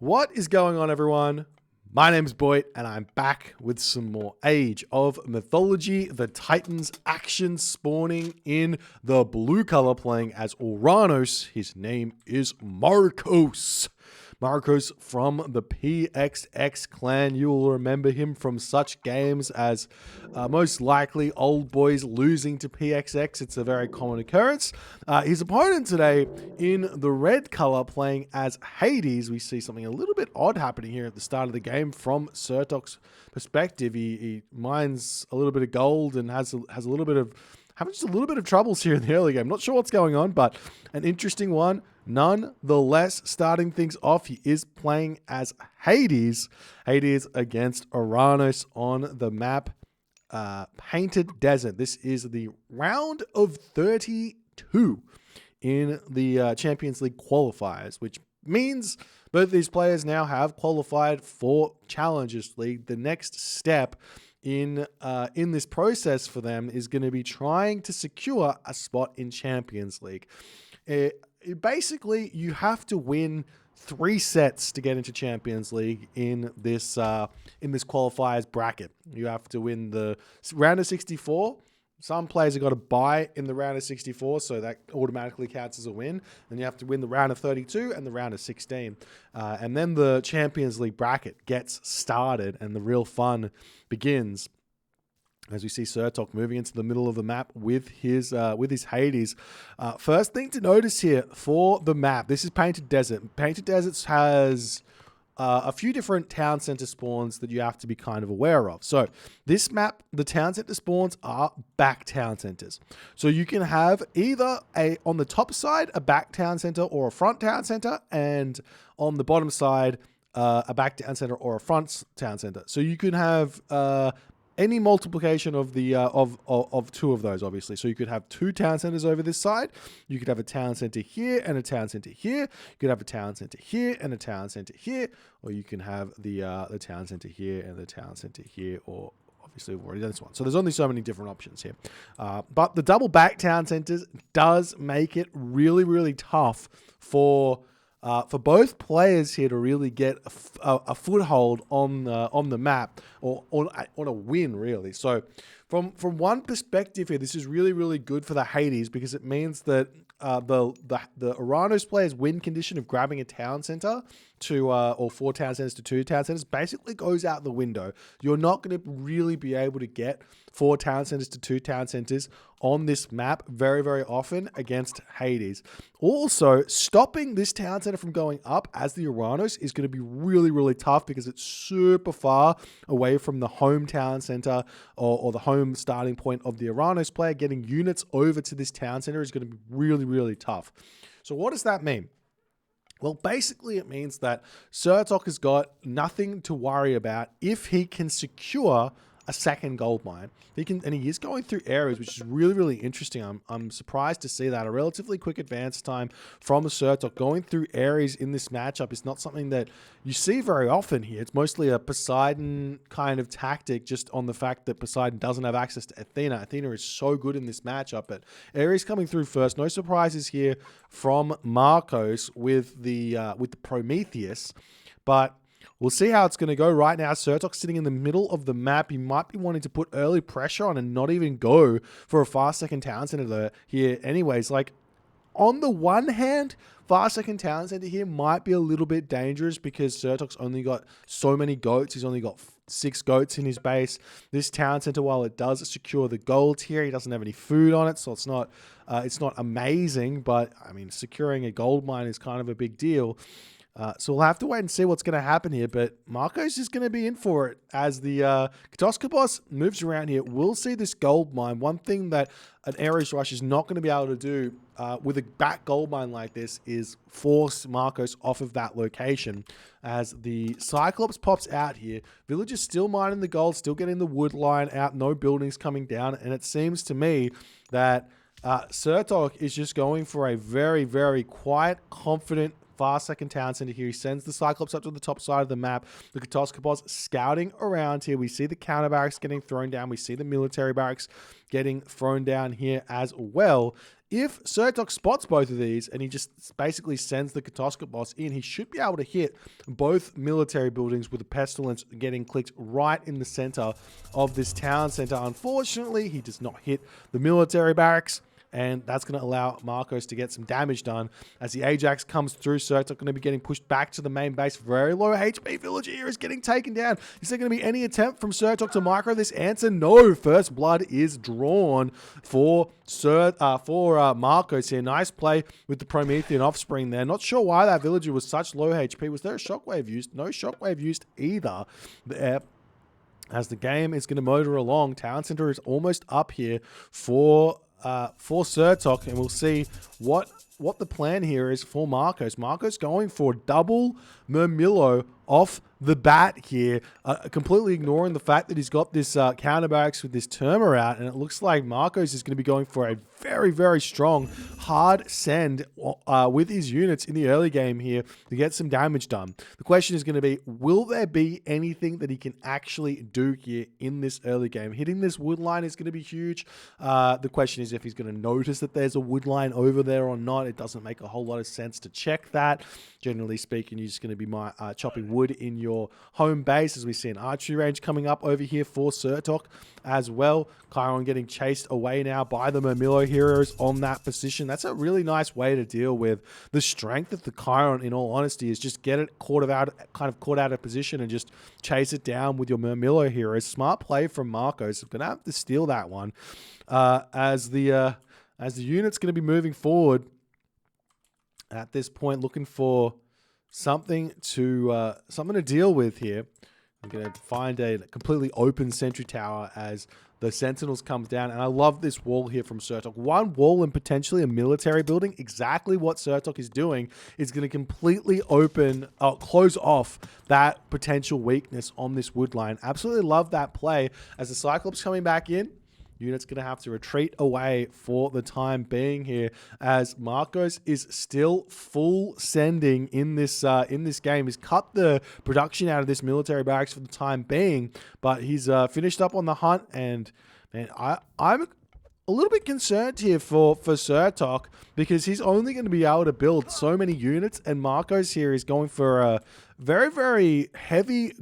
What is going on, everyone? My name's Boit, and I'm back with some more Age of Mythology. The Titans action spawning in the blue color, playing as Oranos. His name is m4rcos. m4rcos from the PXX clan. You will remember him from such games as most likely Old Boys losing to PXX. It's a very common occurrence. His opponent today in the red color, playing as Hades. We see something a little bit odd happening here at the start of the game from Sirtok's perspective. He mines a little bit of gold and has a little bit of having just a little bit of troubles here in the early game. Not sure what's going on, but an interesting one. Nonetheless, starting things off, he is playing as Hades. Hades against Oranos on the map Painted Desert. This is the round of 32 in the Champions League qualifiers, which means both these players now have qualified for Challengers League. The next step in this process for them is going to be trying to secure a spot in Champions League. Basically, you have to win 3 sets to get into Champions League in this qualifiers bracket. You have to win the round of 64. Some players have got to bye in the round of 64, so that automatically counts as a win. Then you have to win the round of 32 and the round of 16. And then the Champions League bracket gets started and the real fun begins. As we see Sirtok moving into the middle of the map with his Hades. First thing to notice here for the map, this is Painted Desert. Painted Deserts has a few different town center spawns that you have to be kind of aware of. So this map, the town center spawns are back town centers. So you can have either on the top side, a back town center or a front town center, and on the bottom side, a back town center or a front town center. So you can have any multiplication of the of 2 of those, obviously. So you could have 2 town centers over this side. You could have a town center here and a town center here. You could have a town center here and a town center here, or you can have the town center here and the town center here, or obviously we've already done this one. So there's only so many different options here. But the double back town centers does make it really, really tough for both players here to really get a foothold on the map, or on a win, really. So from one perspective here, this is really, really good for the Hades, because it means that the Oranos players' win condition of grabbing a town center to or 4 town centers to 2 town centers basically goes out the window. You're not going to really be able to get 4 town centers to 2 town centers on this map very, very often against Hades. Also, stopping this town center from going up as the Oranos is going to be really, really tough, because it's super far away from the home town center or the home starting point of the Oranos player. Getting units over to this town center is going to be really, really tough. So what does that mean? Well, basically it means that Sirtok has got nothing to worry about if he can secure a second gold mine. He is going through areas, which is really, really interesting. I'm surprised to see that. A relatively quick advance time from Sirtok. Going through areas in this matchup is not something that you see very often here. It's mostly a Poseidon kind of tactic, just on the fact that Poseidon doesn't have access to Athena. Athena is so good in this matchup, but Ares coming through first. No surprises here from m4rcos with the Prometheus, but we'll see how it's going to go. Right now, Sirtok's sitting in the middle of the map. He might be wanting to put early pressure on and not even go for a fast second town center here anyways. Like, on the one hand, fast second town center here might be a little bit dangerous, because Sirtok's only got so many goats. He's only got 6 goats in his base. This town center, while it does secure the gold here, he doesn't have any food on it, so it's not amazing. But I mean, securing a gold mine is kind of a big deal. So we'll have to wait and see what's going to happen here, but m4rcos is going to be in for it as the Katoskopos moves around here. We'll see this gold mine. One thing that an Ares rush is not going to be able to do with a back gold mine like this is force m4rcos off of that location. As the Cyclops pops out here, villagers still mining the gold, still getting the wood line out, no buildings coming down, and it seems to me that Sirtok is just going for a very, very quiet, confident far second town center here. He sends the Cyclops up to the top side of the map. The Katoskopos scouting around here. We see the counter barracks getting thrown down. We see the military barracks getting thrown down here as well. If Sirtok spots both of these and he just basically sends the Katoskopos in, he should be able to hit both military buildings with the Pestilence getting clicked right in the center of this town center. Unfortunately, he does not hit the military barracks, and that's going to allow m4rcos to get some damage done. As the Ajax comes through, Sirtok going to be getting pushed back to the main base. Very low HP villager here is getting taken down. Is there going to be any attempt from Sirtok to micro this answer? No. First blood is drawn for m4rcos here. Nice play with the Promethean offspring there. Not sure why that villager was such low HP. Was there a shockwave used? No shockwave used either. As the game is going to motor along, Town Center is almost up here for Sirtok, and we'll see what the plan here is for m4rcos. m4rcos going for double Murmillo off the bat here, completely ignoring the fact that he's got this counter barracks with this Terma out, and it looks like m4rcos is going to be going for a very, very strong hard send with his units in the early game here to get some damage done. The question is going to be, will there be anything that he can actually do here in this early game? Hitting this wood line is going to be huge. The question is if he's going to notice that there's a wood line over there or not. It doesn't make a whole lot of sense to check that. Generally speaking, you're just going to be chopping wood in your home base, as we see an archery range coming up over here for Sirtok as well. Chiron getting chased away now by the Murmillo heroes on that position. That's a really nice way to deal with the strength of the Chiron, in all honesty, is just get it caught out of position and just chase it down with your Murmillo heroes. Smart play from m4rcos. I'm going to have to steal that one as the unit's going to be moving forward at this point, looking for something to deal with here. I'm going to find a completely open sentry tower as the Sentinels come down. And I love this wall here from Sirtok. One wall and potentially a military building. Exactly what Sirtok is doing is going to completely close off that potential weakness on this wood line. Absolutely love that play. As the Cyclops coming back in, unit's going to have to retreat away for the time being here, as m4rcos is still full sending in this game. He's cut the production out of this military barracks for the time being, but he's finished up on the hunt. And man, I'm a little bit concerned here for Sirtok, because he's only going to be able to build so many units, and m4rcos here is going for a very, very heavy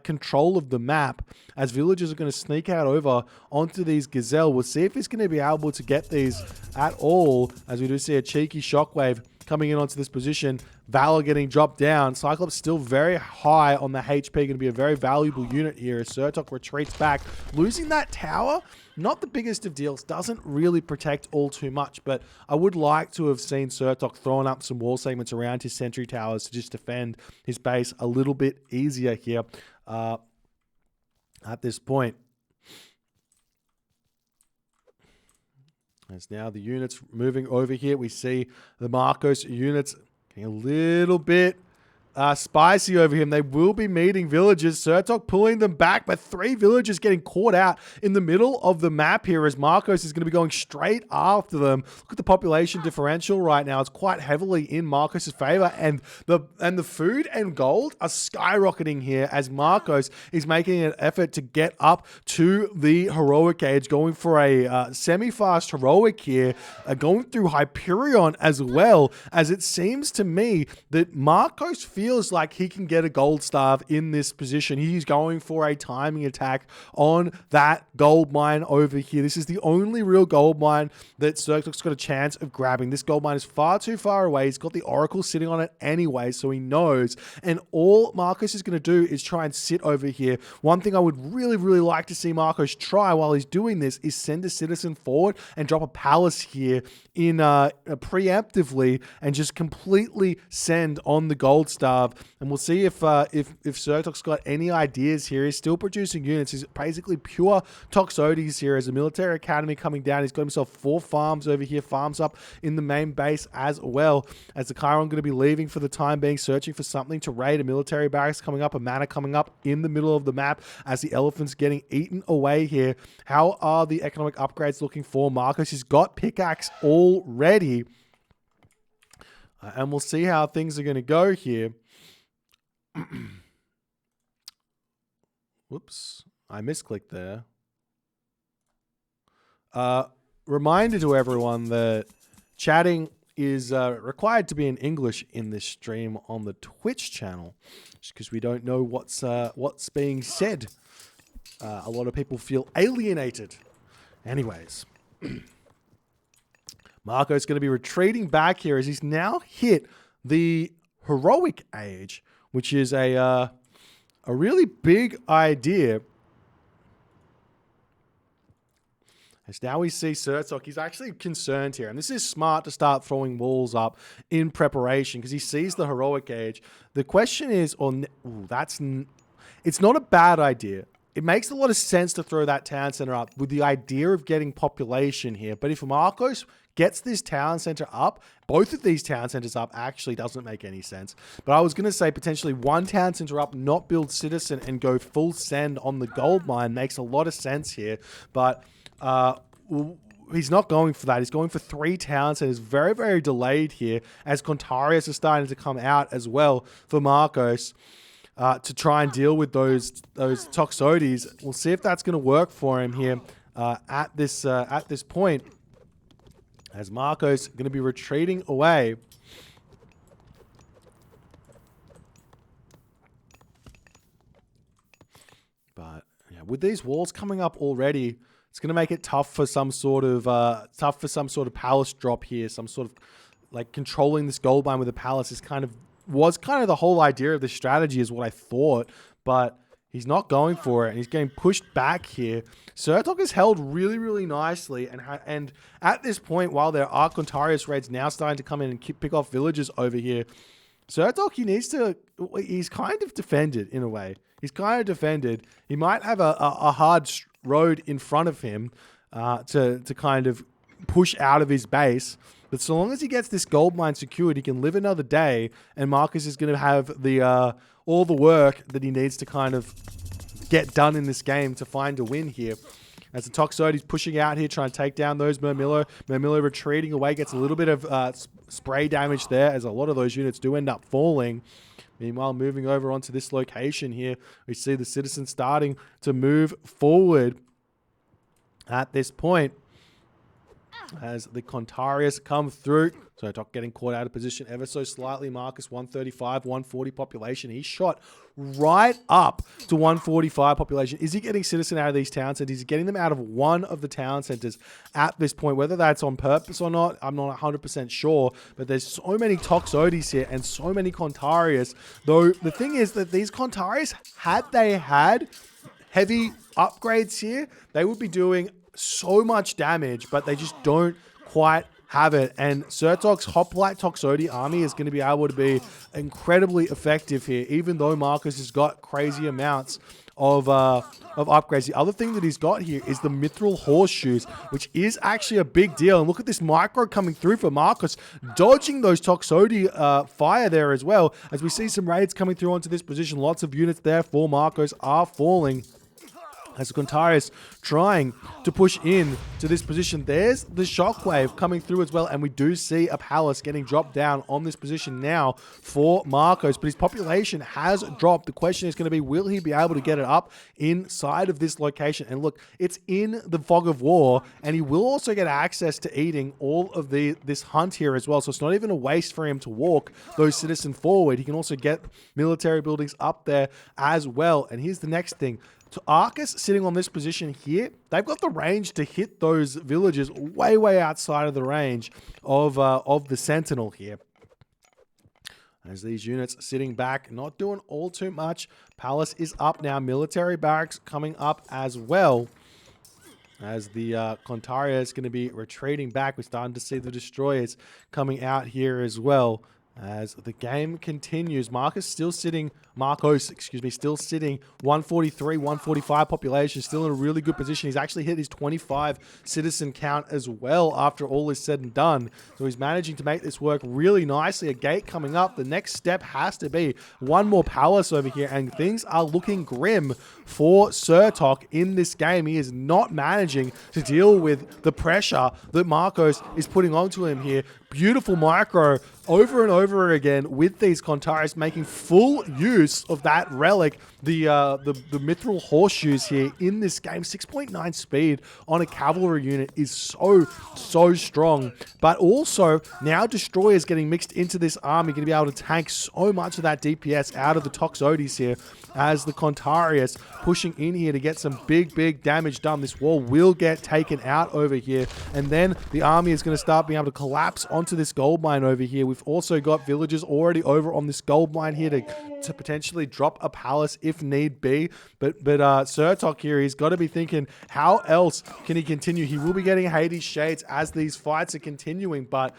control of the map, as villagers are going to sneak out over onto these Gazelle. We'll see if he's going to be able to get these at all, as we do see a cheeky shockwave coming in onto this position. Valor getting dropped down. Cyclops still very high on the HP. Going to be a very valuable unit here as Sirtok retreats back. Losing that tower, not the biggest of deals. Doesn't really protect all too much, but I would like to have seen Sirtok throwing up some wall segments around his sentry towers to just defend his base a little bit easier here at this point. As now the units moving over here, we see the m4rcos units getting a little bit spicy over him. They will be meeting villagers. Sirtok pulling them back, but 3 villagers getting caught out in the middle of the map here, as m4rcos is going to be going straight after them. Look at the population differential right now. It's quite heavily in m4rcos' favor, and the food and gold are skyrocketing here as m4rcos is making an effort to get up to the heroic age, going for a semi-fast heroic here, going through Hyperion as well, as it seems to me that m4rcos feels like he can get a gold staff in this position. He's going for a timing attack on that gold mine over here. This is the only real gold mine that Sirtok's got a chance of grabbing. This gold mine is far too far away. He's got the Oracle sitting on it anyway, so he knows. And all m4rcos is going to do is try and sit over here. One thing I would really, really like to see m4rcos try while he's doing this is send a citizen forward and drop a palace here in preemptively, and just completely send on the gold staff. And we'll see if Sirtok's got any ideas here. He's still producing units. He's basically pure Toxotes here as a military academy coming down. He's got himself 4 farms over here, farms up in the main base as well, as the Chiron going to be leaving for the time being, searching for something to raid. A military barracks coming up, a manor coming up in the middle of the map as the elephant's getting eaten away here. How are the economic upgrades looking for m4rcos? He's got pickaxe already. And we'll see how things are going to go here. Whoops, I misclicked there. Reminder to everyone that chatting is required to be in English in this stream on the Twitch channel, just because we don't know what's being said. A lot of people feel alienated. Anyways, m4rcos going to be retreating back here as he's now hit the heroic age, which is a really big idea. As now we see Sirtok, he's actually concerned here. And this is smart to start throwing walls up in preparation because he sees the heroic age. The question is, it's not a bad idea. It makes a lot of sense to throw that town center up with the idea of getting population here. But if m4rcos gets this town center up, both of these town centers up actually doesn't make any sense. But I was going to say potentially one town center up, not build citizen and go full send on the gold mine makes a lot of sense here. But he's not going for that. He's going for 3 town centers. Very, very delayed here as Contarius is starting to come out as well for m4rcos. To try and deal with those Toxotes. We'll see if that's going to work for him here at this point. As m4rcos going to be retreating away. But yeah, with these walls coming up already, it's going to make it tough for some sort of palace drop here. Some sort of like controlling this gold mine with a palace was kind of the whole idea of the strategy is what I thought, but he's not going for it, and he's getting pushed back here. Sirtok is held really, really nicely, and at this point, while there are Contarius raids now starting to come in and pick off villages over here, Sirtok, he's kind of defended in a way. He's kind of defended. He might have a hard road in front of him to kind of push out of his base. But so long as he gets this gold mine secured, he can live another day, and m4rcos is going to have all the work that he needs to kind of get done in this game to find a win here. As the Toxotes pushing out here, trying to take down those m4rmillo. m4rmillo retreating away, gets a little bit of spray damage there, as a lot of those units do end up falling. Meanwhile, moving over onto this location here, we see the citizens starting to move forward at this point. As the Contarius come through. Sirtok getting caught out of position ever so slightly. m4rcos 135, 140 population. He's shot right up to 145 population. Is he getting citizen out of these town centers? He's getting them out of one of the town centers at this point. Whether that's on purpose or not, I'm not 100% sure. But there's so many Toxotes here and so many Contarius. Though the thing is that these Contarius, had they had heavy upgrades here, they would be doing so much damage, but they just don't quite have it. And Sirtok's Hoplite Toxote army is going to be able to be incredibly effective here, even though m4rcos has got crazy amounts of upgrades. The other thing that he's got here is the Mithril Horseshoes, which is actually a big deal. And look at this micro coming through for m4rcos, dodging those Toxote fire there as well, as we see some raids coming through onto this position. Lots of units there for m4rcos are falling. As Contarius trying to push in to this position. There's the shockwave coming through as well, and we do see a palace getting dropped down on this position now for m4rcos, but his population has dropped. The question is going to be, will he be able to get it up inside of this location? And look, it's in the fog of war, and he will also get access to eating all of this hunt here as well, so it's not even a waste for him to walk those citizens forward. He can also get military buildings up there as well. And here's the next thing. So Arcus sitting on this position here, they've got the range to hit those villages way, way outside of the range of the Sentinel here. As these units sitting back, not doing all too much. Palace is up now. Military barracks coming up as well. As the Contaria is going to be retreating back. We're starting to see the destroyers coming out here as well. As the game continues, m4rcos still sitting m4rcos, excuse me, still sitting 143, 145 population, still in a really good position. He's actually hit his 25 citizen count as well after all is said and done. So he's managing to make this work really nicely. A gate coming up. The next step has to be one more palace over here, and things are looking grim for Sirtok in this game. He is not managing to deal with the pressure that m4rcos is putting onto him here. Beautiful micro over and over again with these Contaris, making full use of that relic, the mithril horseshoes here in this game. 6.9 speed on a cavalry unit is so strong, but also now destroyers getting mixed into this army, going to be able to tank so much of that DPS out of the Toxotes here, as the Contarius pushing in here to get some big damage done. This wall will get taken out over here, and then the army is going to start being able to collapse onto this gold mine over here. We've also got villagers already over on this gold mine here to potentially drop a palace if need be. But Sirtok here, he's got to be thinking, how else can he continue? He will be getting Hades Shades as these fights are continuing, but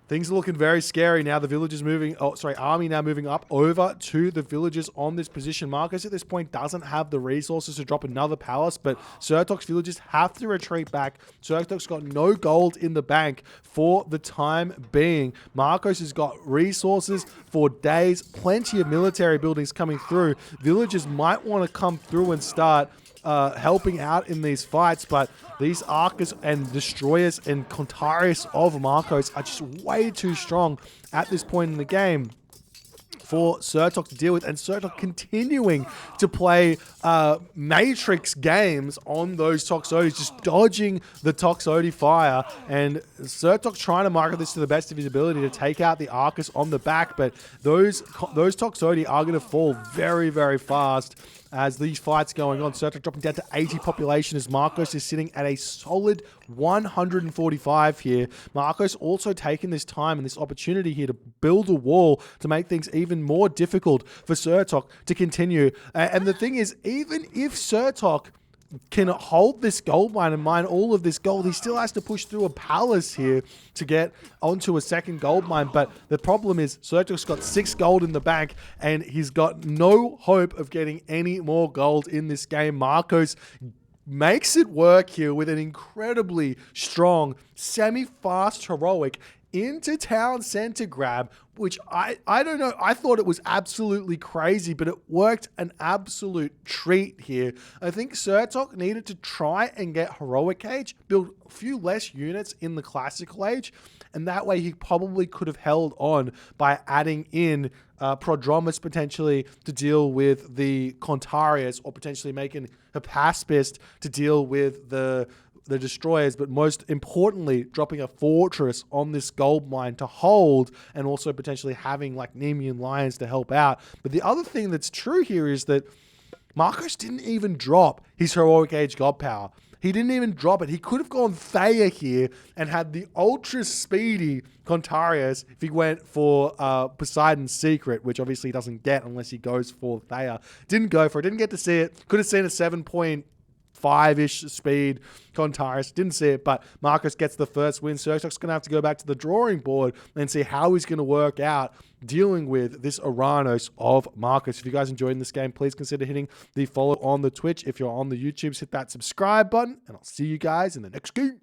things are looking very scary now. The villagers army now moving up over to the villagers on this position. m4rcos at this point doesn't have the resources to drop another palace, but Sirtok's villagers have to retreat back. Sirtok's got no gold in the bank for the time being. m4rcos has got resources for days, plenty of military buildings coming through. Villagers might want to come through and start helping out in these fights, but these Archers and Destroyers and Contarius of m4rcos are just way too strong at this point in the game for Sirtok to deal with, and Sirtok continuing to play Matrix games on those Toxotes, just dodging the Toxote fire, and Sirtok trying to market this to the best of his ability to take out the Arcus on the back, but those Toxote are going to fall very fast as these fights going on. Sirtok dropping down to 80 population as m4rcos is sitting at a solid 145 here. m4rcos also taking this time and this opportunity here to build a wall to make things even more difficult for Sirtok to continue. And the thing is, even if Sirtok can hold this gold mine and mine all of this gold, he still has to push through a palace here to get onto a second gold mine. But the problem is Sirtok's got 6 gold in the bank, and he's got no hope of getting any more gold in this game. m4rcos makes it work here with an incredibly strong, semi-fast heroic into town center grab, which I don't know, I thought it was absolutely crazy, but it worked an absolute treat here. I think Sirtok needed to try and get heroic age, build a few less units in the classical age, and that way he probably could have held on by adding in Prodromus potentially to deal with the Contarius, or potentially making Hypaspist to deal with the destroyers, but most importantly, dropping a fortress on this gold mine to hold, and also potentially having like Nemean lions to help out. But the other thing that's true here is that m4rcos didn't even drop his heroic age god power. He didn't even drop it. He could have gone Thea here and had the ultra speedy Contarius if he went for Poseidon's Secret, which obviously he doesn't get unless he goes for Thea. Didn't go for it. Didn't get to see it. Could have seen a 7.5-ish speed Contarius. Didn't see it, but m4rcos gets the first win. Sirtok's going to have to go back to the drawing board and see how he's going to work out dealing with this Oranos of m4rcos. If you guys enjoyed this game, please consider hitting the follow on the Twitch. If you're on the YouTube, hit that subscribe button, and I'll see you guys in the next game.